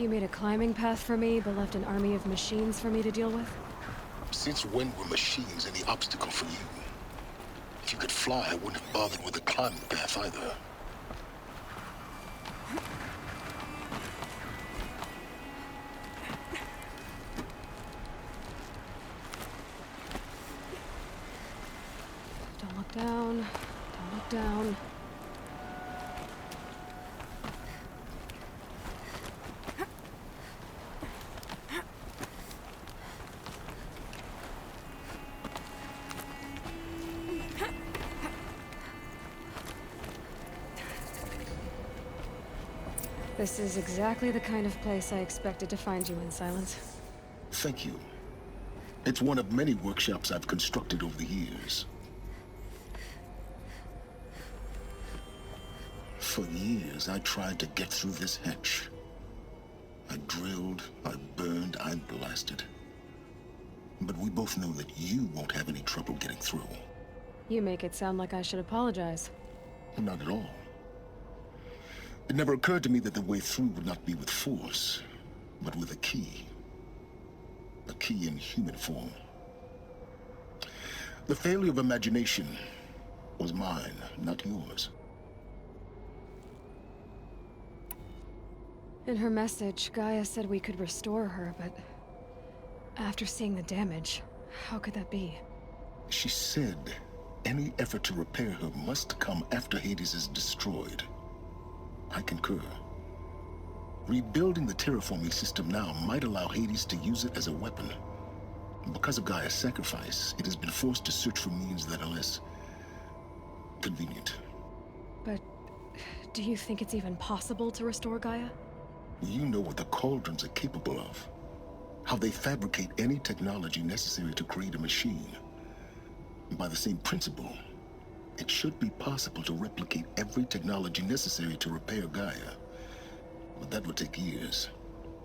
You made a climbing path for me, but left an army of machines for me to deal with? Since when were machines any obstacle for you? If you could fly, I wouldn't have bothered with the climbing path either. Don't look down. Don't look down. This is exactly the kind of place I expected to find you in, Silence. Thank you. It's one of many workshops I've constructed over the years. For years, I tried to get through this hatch. I drilled, I burned, I blasted. But we both know that you won't have any trouble getting through. You make it sound like I should apologize. Not at all. It never occurred to me that the way through would not be with force, but with a key. A key in human form. The failure of imagination was mine, not yours. In her message, Gaia said we could restore her, but after seeing the damage, how could that be? She said any effort to repair her must come after Hades is destroyed. I concur. Rebuilding the terraforming system now might allow Hades to use it as a weapon. Because of Gaia's sacrifice, it has been forced to search for means that are less convenient. But do you think it's even possible to restore Gaia? You know what the Cauldrons are capable of. How they fabricate any technology necessary to create a machine. By the same principle, it should be possible to replicate every technology necessary to repair Gaia. But that would take years,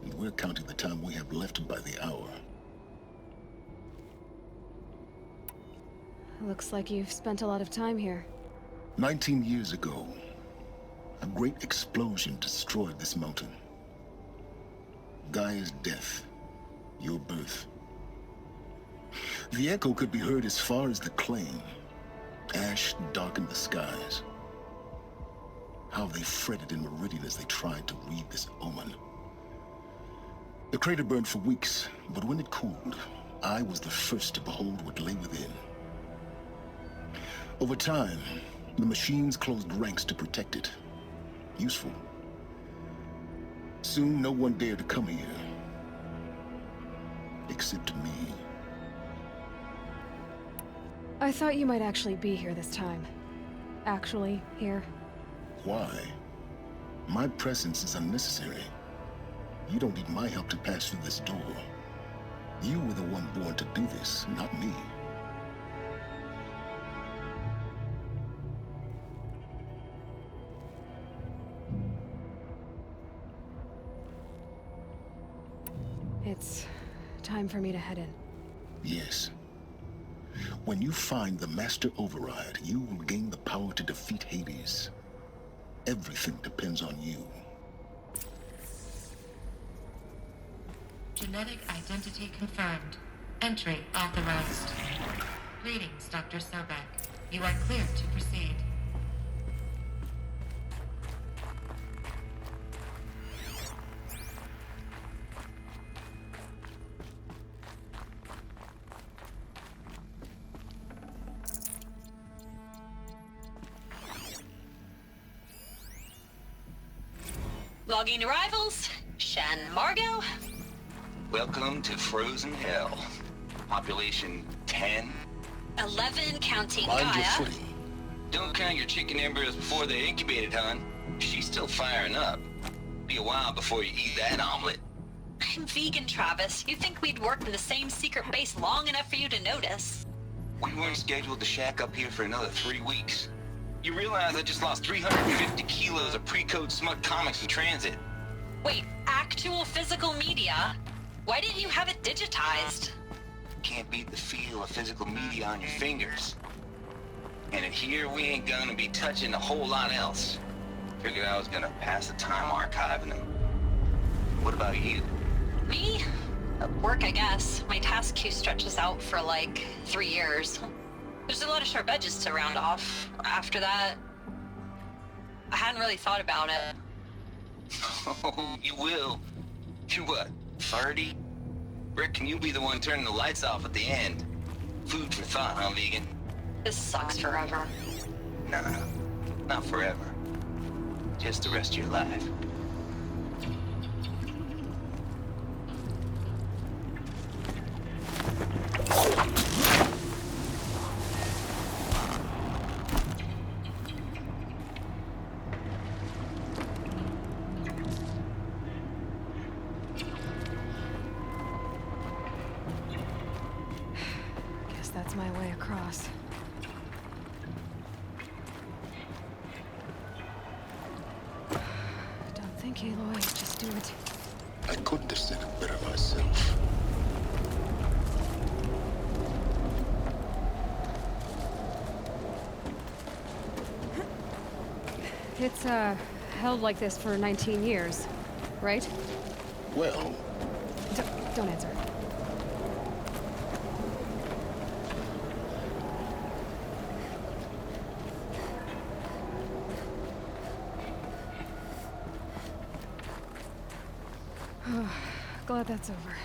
and we're counting the time we have left by the hour. Looks like you've spent a lot of time here. 19 years ago, a great explosion destroyed this mountain. Gaia's death, your birth. The echo could be heard as far as the Claim. Ash darkened the skies. How they fretted in Meridian as they tried to read this omen. The crater burned for weeks, but when it cooled, I was the first to behold what lay within. Over time, the machines closed ranks to protect it. Useful. Soon, no one dared to come here. Except me. I thought you might actually be here this time. Actually, here. Why? My presence is unnecessary. You don't need my help to pass through this door. You were the one born to do this, not me. It's time for me to head in. Yes. When you find the Master Override, you will gain the power to defeat Hades. Everything depends on you. Genetic identity confirmed. Entry authorized. Greetings, Dr. Sobek. You are cleared to proceed. Logging arrivals. Shen Margot. Welcome to Frozen Hell. Population 10. 11 counting Mind your Gaia. footing. Don't count your chicken embryos before they're incubated, hon. She's still firing up. Be a while before you eat that omelet. I'm vegan, Travis. You think we'd worked in the same secret base long enough for you to notice? We weren't scheduled to shack up here for another 3 weeks. You realize I just lost 350 kilos of pre-code smut comics in transit. Wait, actual physical media? Why didn't you have it digitized? Can't beat the feel of physical media on your fingers. And in here, we ain't gonna be touching a whole lot else. Figured I was gonna pass the time archiving them. What about you? Me? Work, I guess. My task queue stretches out for like 3 years. There's a lot of sharp edges to round off. After that, I hadn't really thought about it. Oh, you will. You're what, 30? Reckon you'll be the one turning the lights off at the end. Food for thought, huh, vegan? This sucks forever. Nah, not forever. Just the rest of your life. Guess that's my way across. Don't think, Aloy. Just do it. I couldn't have said it better myself. It's, held like this for 19 years, right? Well, Don't answer. Glad that's over.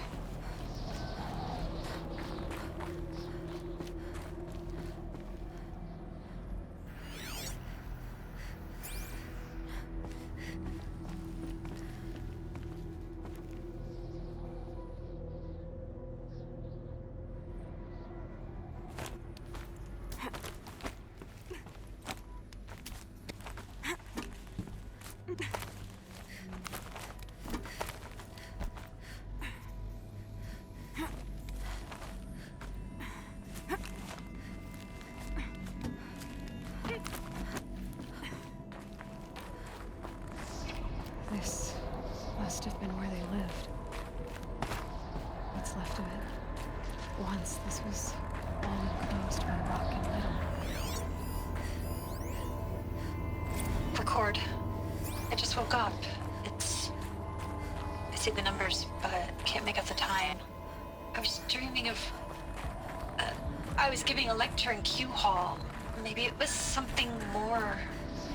This must have been where they lived. What's left of it. Once this was all enclosed by rock and metal. Record. I just woke up. I see the numbers, but can't make out the time. I was dreaming of... I was giving a lecture in Q Hall. Maybe it was something more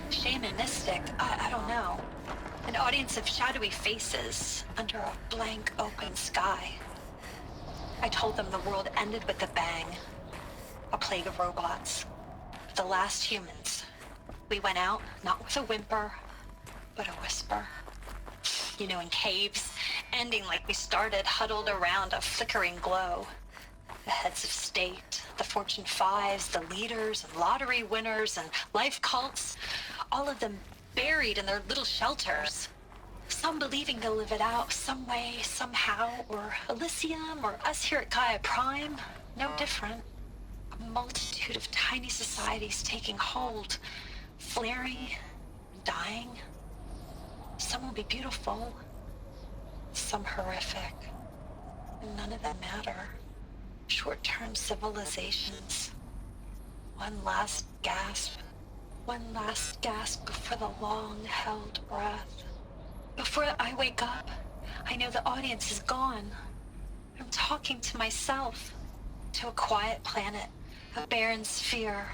shamanistic. I don't know. An audience of shadowy faces under a blank open sky. I told them the world ended with a bang. A plague of robots. The last humans. We went out, not with a whimper, but a whisper. You know, in caves, ending like we started, huddled around a flickering glow. The heads of state, the Fortune 5s, the leaders and lottery winners and life cults, all of them buried in their little shelters. Some believing they'll live it out some way, somehow, or Elysium, or us here at Gaia Prime, no different. A multitude of tiny societies taking hold, flaring, dying. Some will be beautiful, some horrific, and none of them matter. Short-term civilizations. One last gasp before the long-held breath. Before I wake up, I know the audience is gone. I'm talking to myself, to a quiet planet, a barren sphere.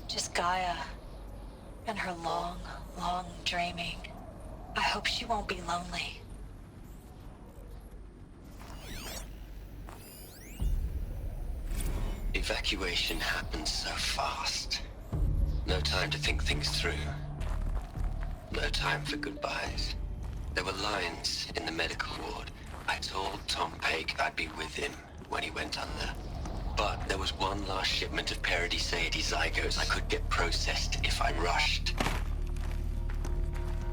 Just Gaia and her long, long dreaming. I hope she won't be lonely. Evacuation happened so fast. No time to think things through. No time for goodbyes. There were lines in the medical ward. I told Tom Paik I'd be with him when he went under. But there was one last shipment of Paradiseidae zygotes I could get processed if I rushed.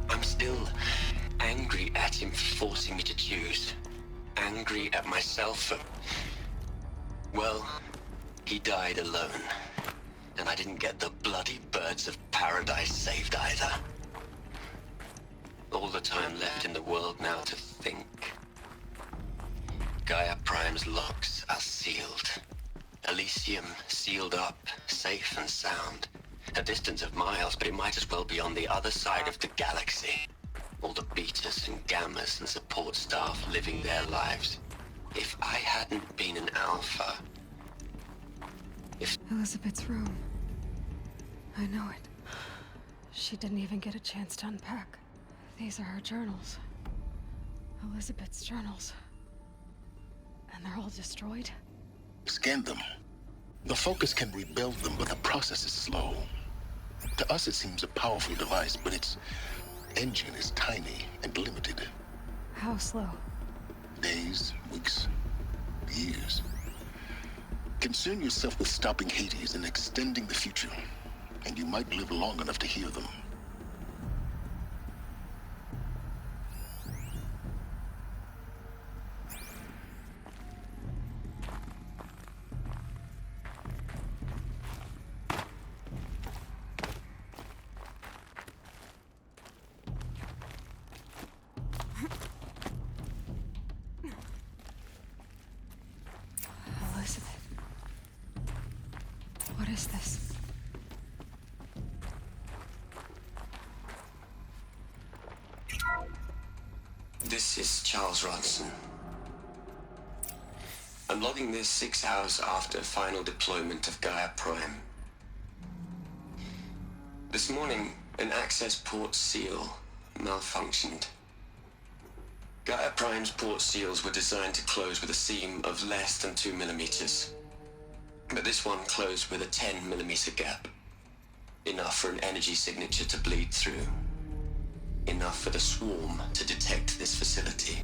I'm still angry at him for forcing me to choose. Angry at myself for... Well, he died alone. And I didn't get the bloody birds of paradise saved either. All the time left in the world now to think. Gaia Prime's locks are sealed. Elysium sealed up, safe and sound. A distance of miles, but it might as well be on the other side of the galaxy. All the betas and gammas and support staff living their lives. If I hadn't been an alpha... Elizabeth's room. I know it. She didn't even get a chance to unpack. These are her journals. Elizabeth's journals. And they're all destroyed? Scan them. The Focus can rebuild them, but the process is slow. To us, it seems a powerful device, but its engine is tiny and limited. How slow? Days, weeks, years. Concern yourself with stopping Hades and extending the future, and you might live long enough to hear them. Elizabeth. What is this? This is Charles Ronson. I'm logging this 6 hours after final deployment of Gaia Prime. This morning, an access port seal malfunctioned. Gaia Prime's port seals were designed to close with a seam of less than 2 millimeters. But this one closed with a 10 millimeter gap. Enough for an energy signature to bleed through. Enough for the swarm to detect this facility.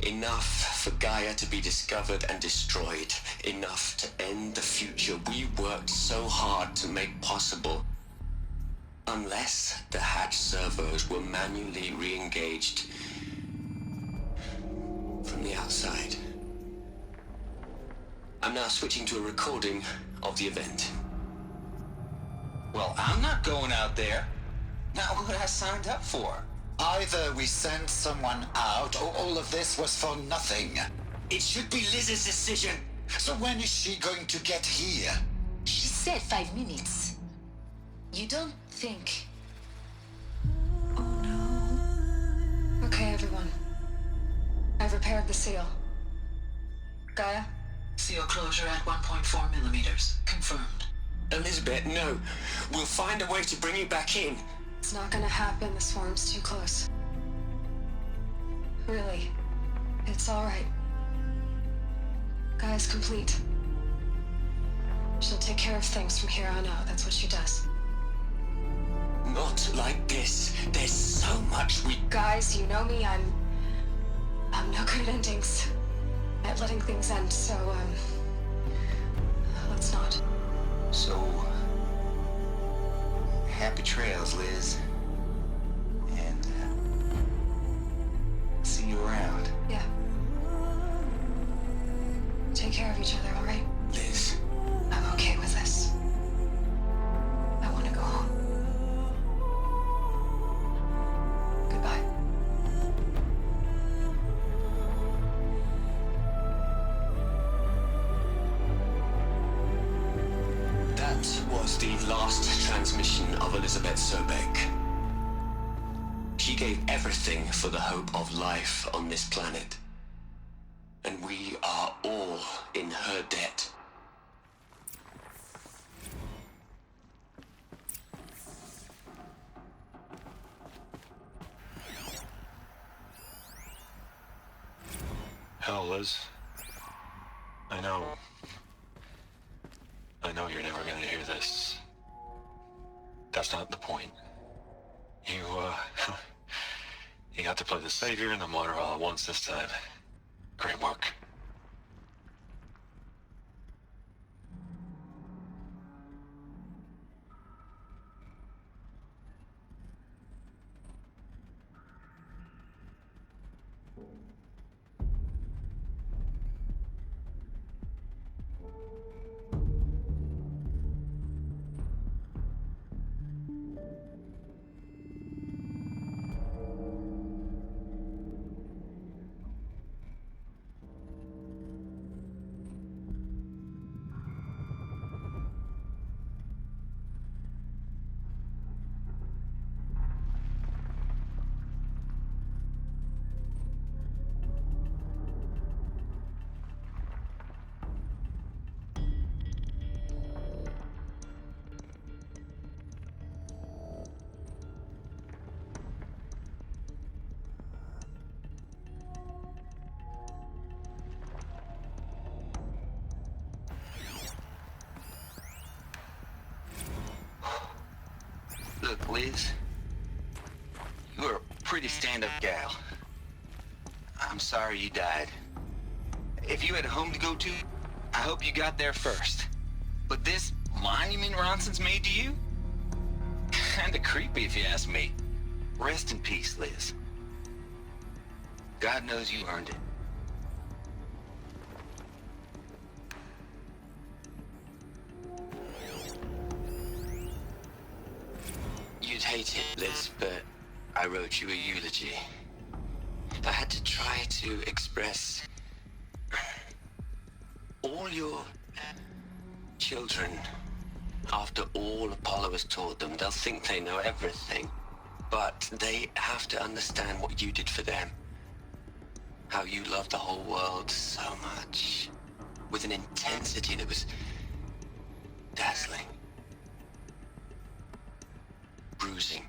Enough for Gaia to be discovered and destroyed. Enough to end the future we worked so hard to make possible. Unless the hatch servos were manually re-engaged from the outside. I'm now switching to a recording of the event. Well, I'm not going out there. Not what I signed up for. Either we sent someone out, or all of this was for nothing. It should be Liz's decision. So when is she going to get here? She said 5 minutes. You don't think... Okay, everyone. I've repaired the seal. Gaia? Seal closure at 1.4 millimeters. Confirmed. Elizabeth, no. We'll find a way to bring you back in. It's not gonna happen. The swarm's too close. Really. It's alright. Gaia's complete. She'll take care of things from here on out. That's what she does. Not like this. There's so much we... Guys, you know me. I'm no good at endings. At letting things end, so, let's not. So, happy trails, Liz. And, see you around. Yeah. Take care of each other, alright? Liz. I'm okay with this. I want to go home. Goodbye. That was the last transmission of Elizabeth Sobek. She gave everything for the hope of life on this planet. And we are all in her debt. Hell, Liz. I know you're never gonna hear this. That's not the point. You, you got to play the savior and the martyr all at once this time. Great work. Look, Liz. You're a pretty stand-up gal. I'm sorry you died. If you had a home to go to, I hope you got there first. But this monument Ronson's made to you? Kinda creepy if you ask me. Rest in peace, Liz. God knows you earned it. You'd hate it, Liz, but I wrote you a eulogy. I had to try to express all your children. After all Apollo has taught them, they'll think they know everything. But they have to understand what you did for them. How you loved the whole world so much. With an intensity that was dazzling. Bruising.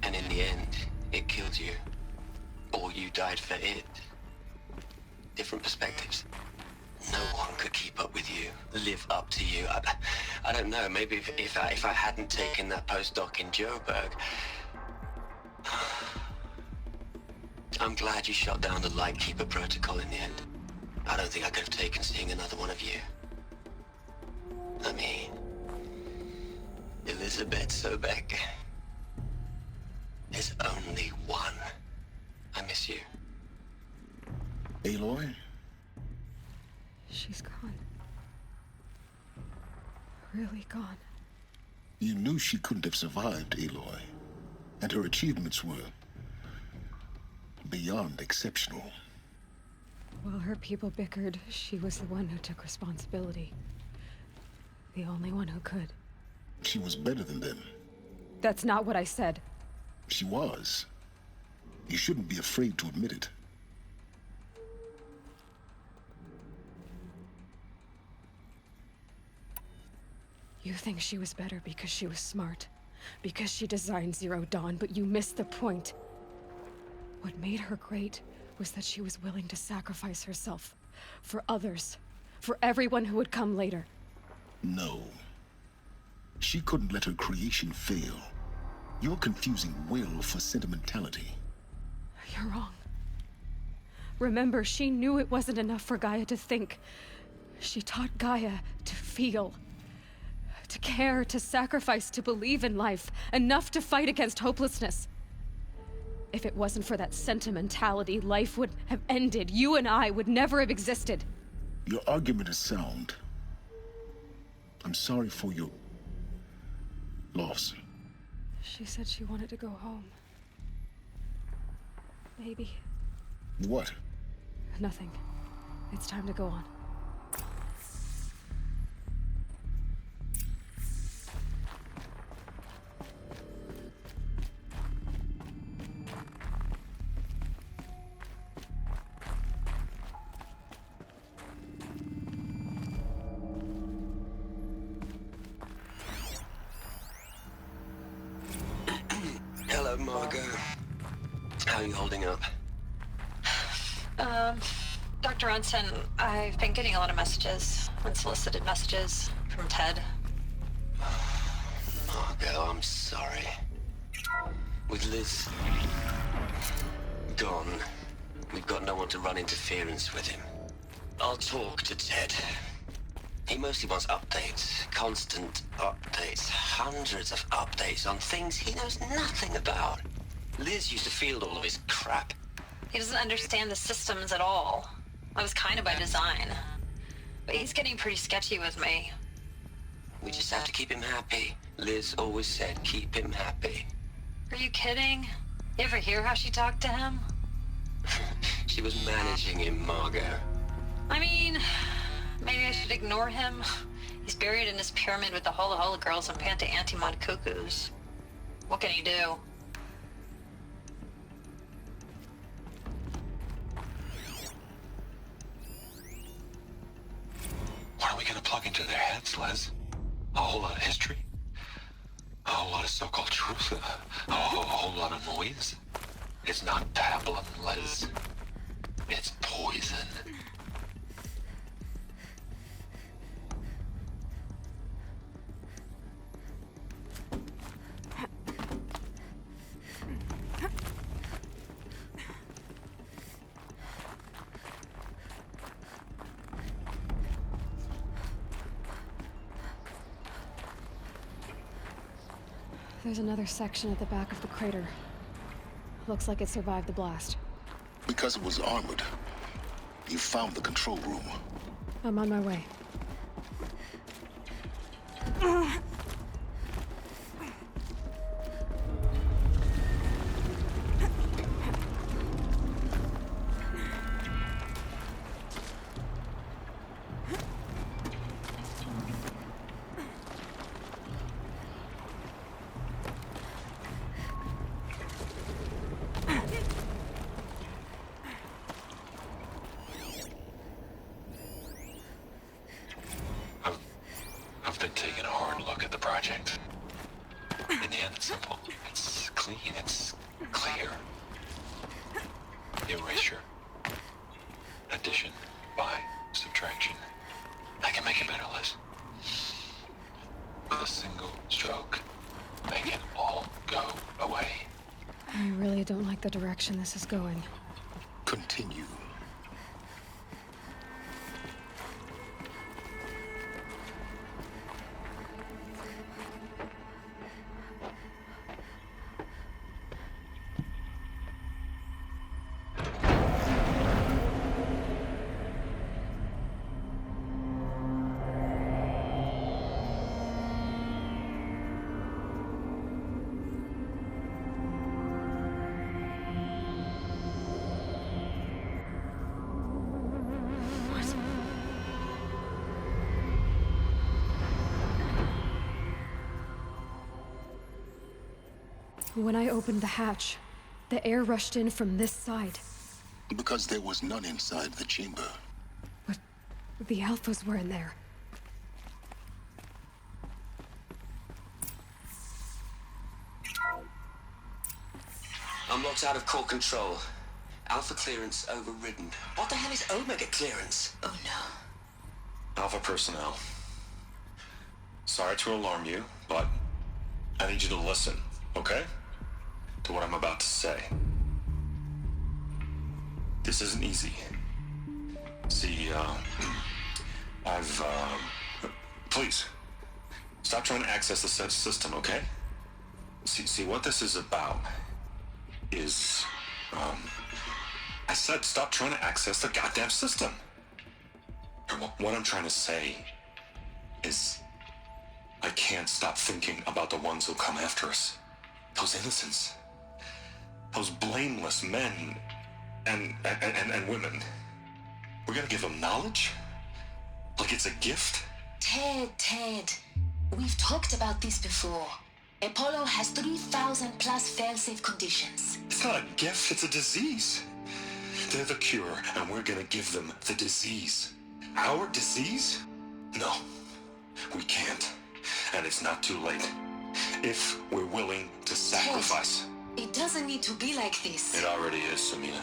And in the end, it killed you. Or you died for it. Different perspectives. No one could keep up with you, live up to you. I don't know, maybe if I hadn't taken that postdoc in Joburg. I'm glad you shot down the Lightkeeper protocol in the end. I don't think I could have taken seeing another one of you. I mean, Elizabeth Sobek. There's only one. I miss you. Aloy? She's gone. Really gone. You knew she couldn't have survived, Aloy. And her achievements were beyond exceptional. While her people bickered, she was the one who took responsibility. The only one who could. She was better than them. That's not what I said. She was. You shouldn't be afraid to admit it. You think she was better because she was smart, because she designed Zero Dawn, but you missed the point. What made her great was that she was willing to sacrifice herself for others, for everyone who would come later. No. She couldn't let her creation fail. You're confusing will for sentimentality. You're wrong. Remember, she knew it wasn't enough for Gaia to think. She taught Gaia to feel. To care, to sacrifice, to believe in life, enough to fight against hopelessness. If it wasn't for that sentimentality, life would have ended. You and I would never have existed. Your argument is sound. I'm sorry for your loss. She said she wanted to go home. Maybe. What? Nothing. It's time to go on. Hello, Margot. How are you holding up? Dr. Ronson, I've been getting a lot of messages, unsolicited messages from Ted. Margot, I'm sorry. With Liz gone, we've got no one to run interference with him. I'll talk to Ted. He mostly wants updates, constant updates, hundreds of updates on things he knows nothing about. Liz used to field all of his crap. He doesn't understand the systems at all. That was kind of by design. But he's getting pretty sketchy with me. We just have to keep him happy. Liz always said keep him happy. Are you kidding? You ever hear how she talked to him? She was managing him, Margot. I mean, maybe I should ignore him. He's buried in his pyramid with the Hola Hola girls and Panta Antimod cuckoos. What can he do? What are we gonna plug into their heads, Liz? A whole lot of history? A whole lot of so-called truth? A whole lot of noise? It's not pablum, Liz. It's poison. There's another section at the back of the crater. Looks like it survived the blast. Because it was armored. You found the control room. I'm on my way. I've been taking a hard look at the project. In the end, it's simple. It's clean. It's clear. Erasure. Addition. By. Subtraction. I can make a better list. With a single stroke. Make it all go away. I really don't like the direction this is going. Continue. When I opened the hatch, the air rushed in from this side. Because there was none inside the chamber. But the Alphas were in there. I'm locked out of core control. Alpha clearance overridden. What the hell is Omega clearance? Oh no. Alpha personnel. Sorry to alarm you, but I need you to listen, okay? To what I'm about to say. This isn't easy. See, please, stop trying to access the system, okay? See, what this is about is, I said stop trying to access the goddamn system. And what I'm trying to say is, I can't stop thinking about the ones who come after us. Those innocents. Those blameless men and women. We're gonna give them knowledge? Like it's a gift? Ted. We've talked about this before. Apollo has 3,000 plus fail-safe conditions. It's not a gift, it's a disease. They're the cure, and we're gonna give them the disease. Our disease? No, we can't. And it's not too late. If we're willing to sacrifice. Ted, it doesn't need to be like this. It already is, Samina.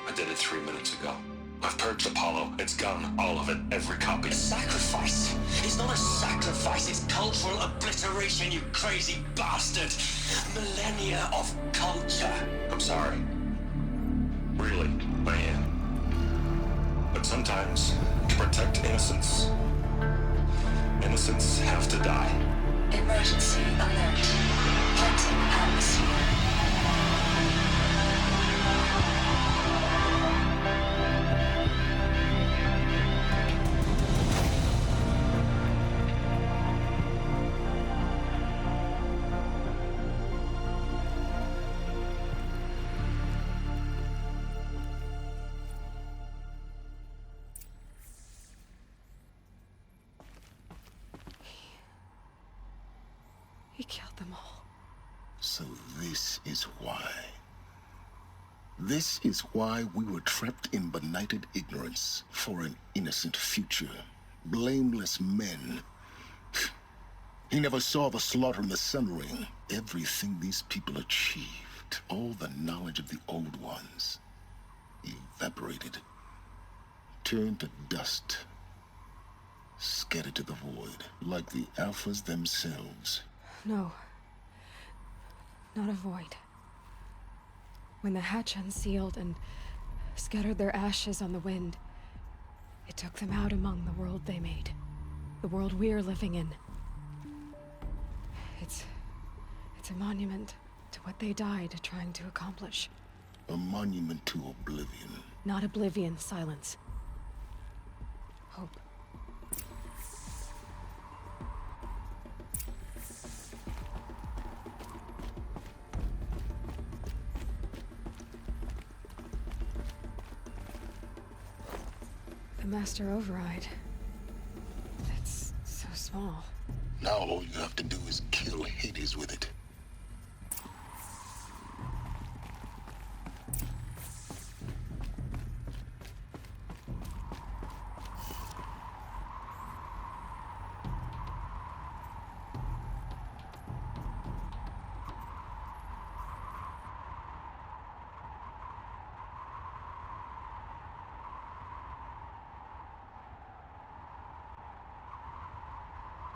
I did it 3 minutes ago. I've purged Apollo. It's gone. All of it. Every copy. A sacrifice? It's not a sacrifice. It's cultural obliteration, you crazy bastard. Millennia of culture. I'm sorry. Really, I am. But sometimes, to protect innocence, innocents have to die. Emergency alert. Planting atmosphere. He killed them all. So this is why. This is why we were trapped in benighted ignorance for an innocent future. Blameless men. He never saw the slaughter in the Sun Ring. Everything these people achieved, all the knowledge of the old ones, evaporated, turned to dust, scattered to the void, like the Alphas themselves. No. Not a void. When the hatch unsealed and scattered their ashes on the wind, it took them out among the world they made. The world we're living in. It's a monument to what they died trying to accomplish. A monument to oblivion. Not oblivion, silence. Hope. The Master Override. It's so small. Now all you have to do is kill Hades with it.